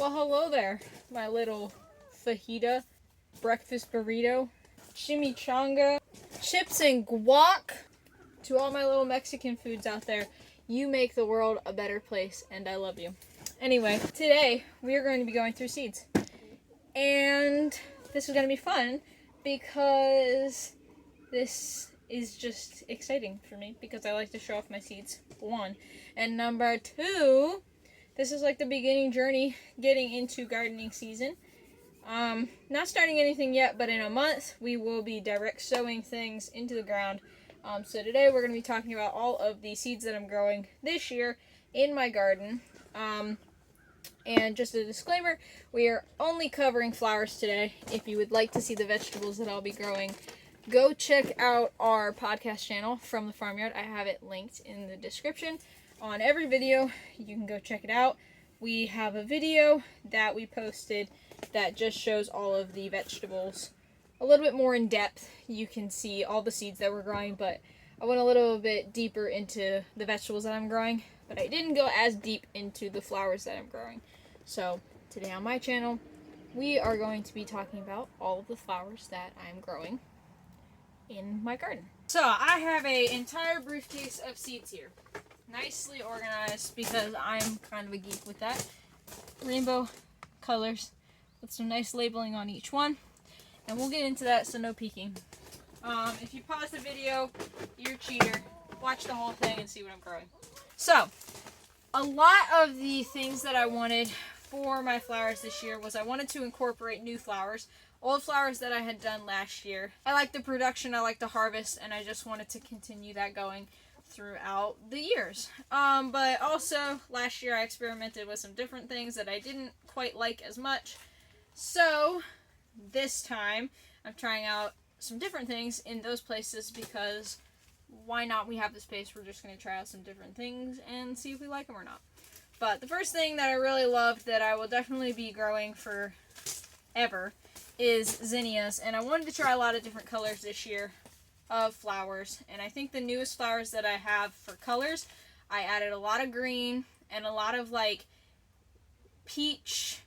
Well, hello there, my little fajita, breakfast burrito, chimichanga, chips and guac. To all my little Mexican foods out there, you make the world a better place, and I love you. Anyway, today we are going to be going through seeds. And this is going to be fun because this is just exciting for me because I like to show off my seeds, one. And number two, this is like the beginning journey getting into gardening season. Not starting anything yet, but in a month we will be direct sowing things into the ground. So today we're going to be talking about all of the seeds that I'm growing this year in my garden. And just a disclaimer, we are only covering flowers today. If you would like to see the vegetables that I'll be growing, go check out our podcast channel, From the Farmyard. I have it linked in the description. On every video, you can go check it out. We have a video that we posted that just shows all of the vegetables a little bit more in depth. You can see all the seeds that we're growing, but I went a little bit deeper into the vegetables that I'm growing, but I didn't go as deep into the flowers that I'm growing. So today on my channel, we are going to be talking about all of the flowers that I'm growing in my garden. So I have an entire briefcase of seeds here, nicely organized because I'm kind of a geek with that. Rainbow colors with some nice labeling on each one, and we'll get into that, so no peeking. If you pause the video, you're a cheater. Watch the whole thing and see what I'm growing. So a lot of the things that I wanted for my flowers this year was I wanted to incorporate new flowers, old flowers that I had done last year. I like the production, I like the harvest, and I just wanted to continue that going throughout the years. But also last year I experimented with some different things that I didn't quite like as much. So this time I'm trying out some different things in those places because why not? We have the space. We're just going to try out some different things and see if we like them or not. But the first thing that I really love that I will definitely be growing forever is zinnias. And I wanted to try a lot of different colors this year of flowers. And I think the newest flowers that I have for colors, I added a lot of green and a lot of like peach,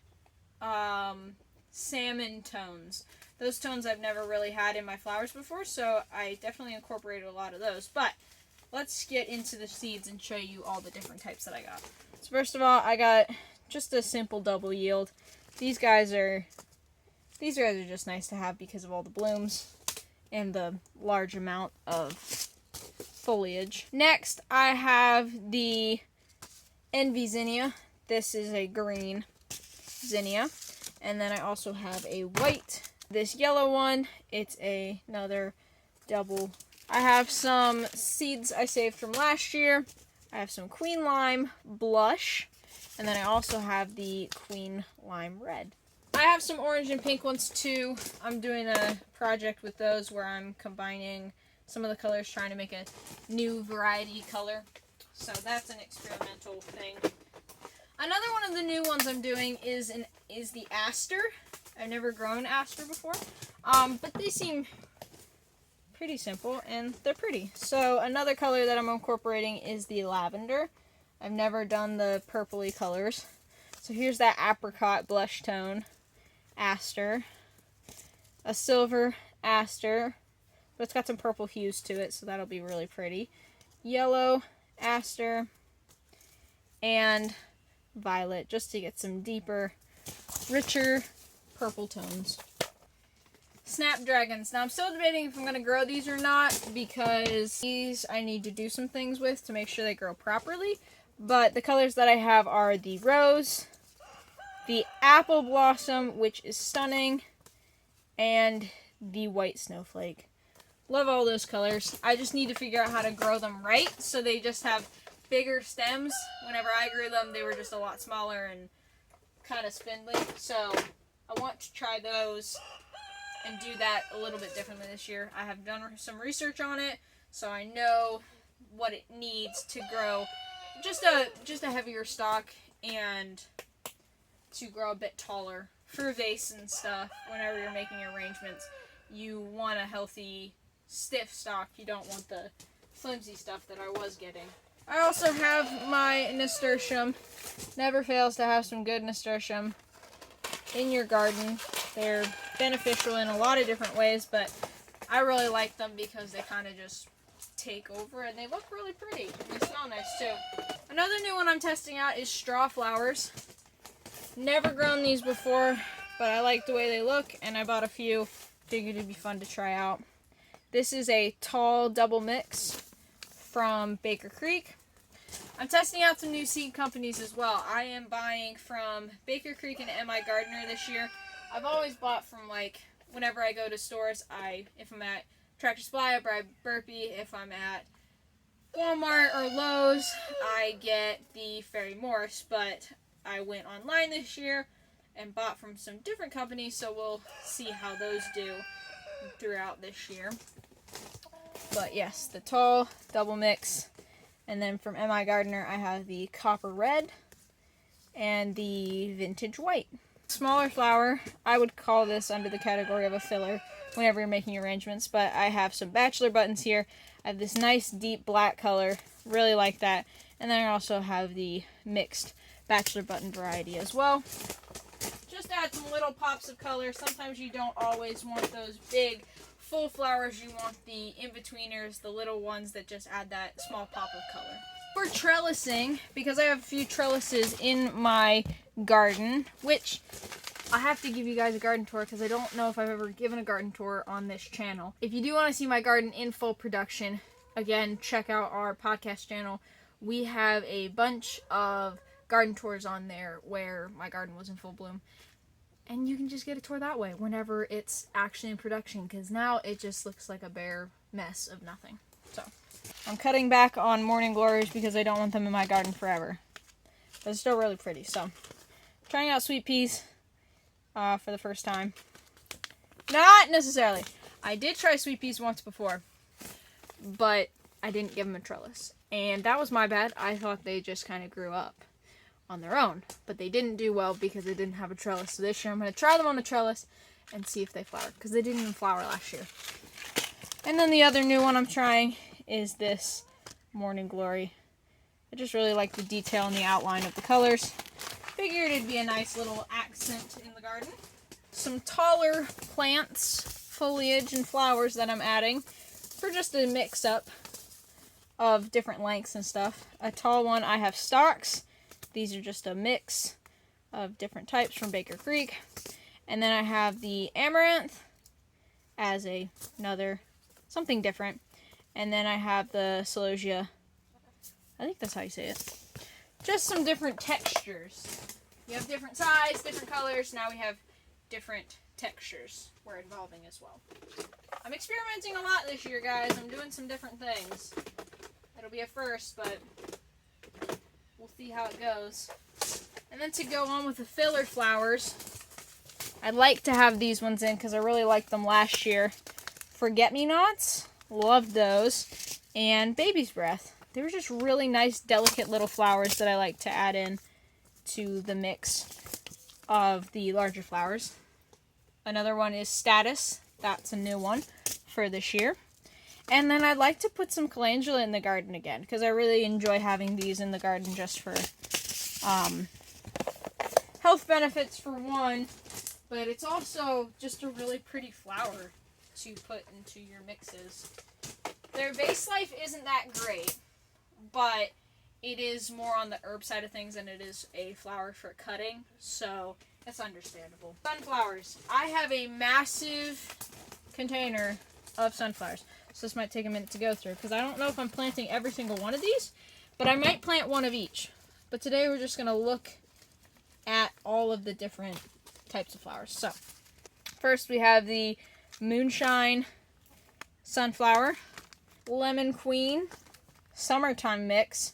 salmon tones. Those tones I've never really had in my flowers before, so I definitely incorporated a lot of those. But let's get into the seeds and show you all the different types that I got. So first of all, I got just a simple double yield. These guys are just nice to have because of all the blooms and the large amount of foliage. Next, I have the Envy zinnia. This is a green zinnia. And then I also have a white. This yellow one, it's another double. I have some seeds I saved from last year. I have some Queen Lime Blush. And then I also have the Queen Lime Red. I have some orange and pink ones too. I'm doing a project with those where I'm combining some of the colors, trying to make a new variety color. So that's an experimental thing. Another one of the new ones I'm doing is the Aster. I've never grown Aster before, but they seem pretty simple and they're pretty. So another color that I'm incorporating is the lavender. I've never done the purpley colors. So here's that apricot blush tone Aster, a silver Aster, but it's got some purple hues to it, so that'll be really pretty. Yellow Aster and violet, just to get some deeper, richer purple tones. Snapdragons. Now I'm still debating if I'm going to grow these or not because these I need to do some things with to make sure they grow properly. But the colors that I have are the rose, the apple blossom, which is stunning, and the white snowflake. Love all those colors. I just need to figure out how to grow them right so they just have bigger stems. Whenever I grew them, they were just a lot smaller and kind of spindly. So I want to try those and do that a little bit differently this year. I have done some research on it, so I know what it needs to grow just a heavier stalk and to grow a bit taller for vase and stuff. Whenever you're making arrangements, you want a healthy, stiff stalk. You don't want the flimsy stuff that I was getting. I also have my nasturtium. Never fails to have some good nasturtium. in your garden. They're beneficial in a lot of different ways, but I really like them because they kind of just take over and they look really pretty. They smell nice too. Another new one I'm testing out is straw flowers. Never grown these before, but I like the way they look and I bought a few. Figured it'd be fun to try out. This is a tall double mix from Baker Creek. I'm testing out some new seed companies as well. I am buying from Baker Creek and M.I. Gardner this year. I've always bought from, like, whenever I go to stores, if I'm at Tractor Supply, I buy Burpee. If I'm at Walmart or Lowe's, I get the Ferry Morse, but I went online this year and bought from some different companies, so we'll see how those do throughout this year. But yes, the tall double mix. And then from M.I. Gardner, I have the copper red and the vintage white. Smaller flower, I would call this under the category of a filler whenever you're making arrangements, but I have some bachelor buttons here. I have this nice deep black color, really like that. And then I also have the mixed bachelor button variety as well. Just add some little pops of color. Sometimes you don't always want those big full flowers. You want the in-betweeners, the little ones that just add that small pop of color. For trellising, because I have a few trellises in my garden, which I have to give you guys a garden tour because I don't know if I've ever given a garden tour on this channel. If you do want to see my garden in full production, again, check out our podcast channel. We have a bunch of garden tours on there where my garden was in full bloom. And you can just get a tour that way whenever it's actually in production, because now it just looks like a bare mess of nothing. So, I'm cutting back on morning glories because I don't want them in my garden forever. But it's still really pretty. So, trying out sweet peas for the first time. Not necessarily. I did try sweet peas once before, but I didn't give them a trellis. And that was my bad. I thought they just kind of grew up on their own, but they didn't do well because they didn't have a trellis. So this year I'm going to try them on a trellis and see if they flower, because they didn't even flower last year. And then the other new one I'm trying is this Morning Glory. I just really like the detail and the outline of the colors. Figured it'd be a nice little accent in the garden. Some taller plants, foliage, and flowers that I'm adding for just a mix-up of different lengths and stuff. A tall one, I have stalks. These are just a mix of different types from Baker Creek. And then I have the amaranth as another something different. And then I have the celosia. I think that's how you say it. Just some different textures. You have different size, different colors. Now we have different textures we're involving as well. I'm experimenting a lot this year, guys. I'm doing some different things. It'll be a first, but we'll see how it goes. And then to go on with the filler flowers, I'd like to have these ones in because I really liked them last year. Forget-me-nots, loved those, and baby's breath. They were just really nice, delicate little flowers that I like to add in to the mix of the larger flowers. Another one is Status. That's a new one for this year. And then I'd like to put some calendula in the garden again, because I really enjoy having these in the garden just for health benefits for one, but it's also just a really pretty flower to put into your mixes. Their base life isn't that great, but it is more on the herb side of things than it is a flower for cutting, so that's understandable. Sunflowers. I have a massive container of sunflowers, so this might take a minute to go through, because I don't know if I'm planting every single one of these, but I might plant one of each. But today we're just going to look at all of the different types of flowers. So, first we have the Moonshine Sunflower, Lemon Queen, Summertime Mix.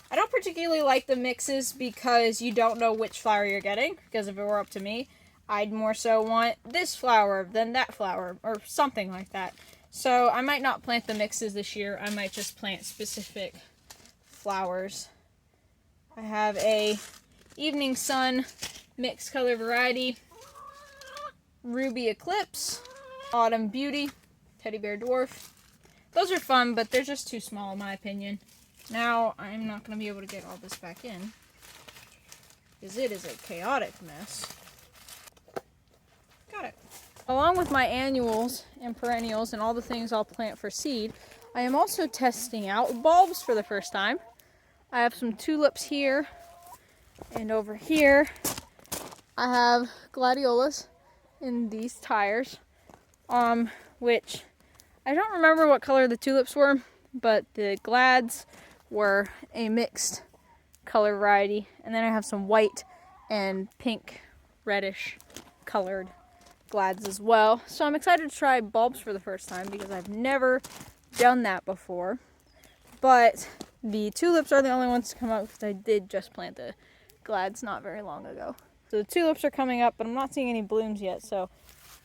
I don't particularly like the mixes because you don't know which flower you're getting, because if it were up to me, I'd more so want this flower than that flower, or something like that. So I might not plant the mixes this year. I might just plant specific flowers. I have a Evening Sun mixed color variety, Ruby Eclipse, Autumn Beauty, Teddy Bear Dwarf. Those are fun, but they're just too small in my opinion. Now I'm not going to be able to get all this back in, because it is a chaotic mess. got it. Along with my annuals and perennials and all the things I'll plant for seed, I am also testing out bulbs for the first time. I have some tulips here, and over here I have gladiolas in these tires, which I don't remember what color the tulips were, but the glads were a mixed color variety. And then I have some white and pink reddish colored glads as well. So I'm excited to try bulbs for the first time because I've never done that before. But the tulips are the only ones to come up because I did just plant the glads not very long ago. So the tulips are coming up, but I'm not seeing any blooms yet. So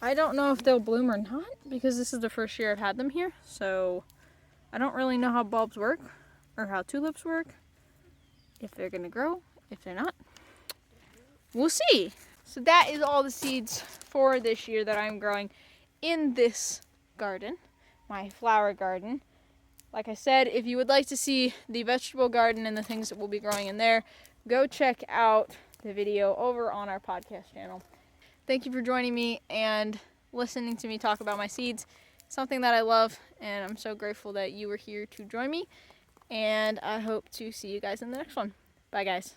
I don't know if they'll bloom or not because this is the first year I've had them here. So I don't really know how bulbs work or how tulips work. If they're gonna grow, if they're not, we'll see. So that is all the seeds for this year that I'm growing in this garden, my flower garden. Like I said, if you would like to see the vegetable garden and the things that we'll be growing in there, go check out the video over on our podcast channel. Thank you for joining me and listening to me talk about my seeds. Something that I love, and I'm so grateful that you were here to join me. And I hope to see you guys in the next one. Bye, guys.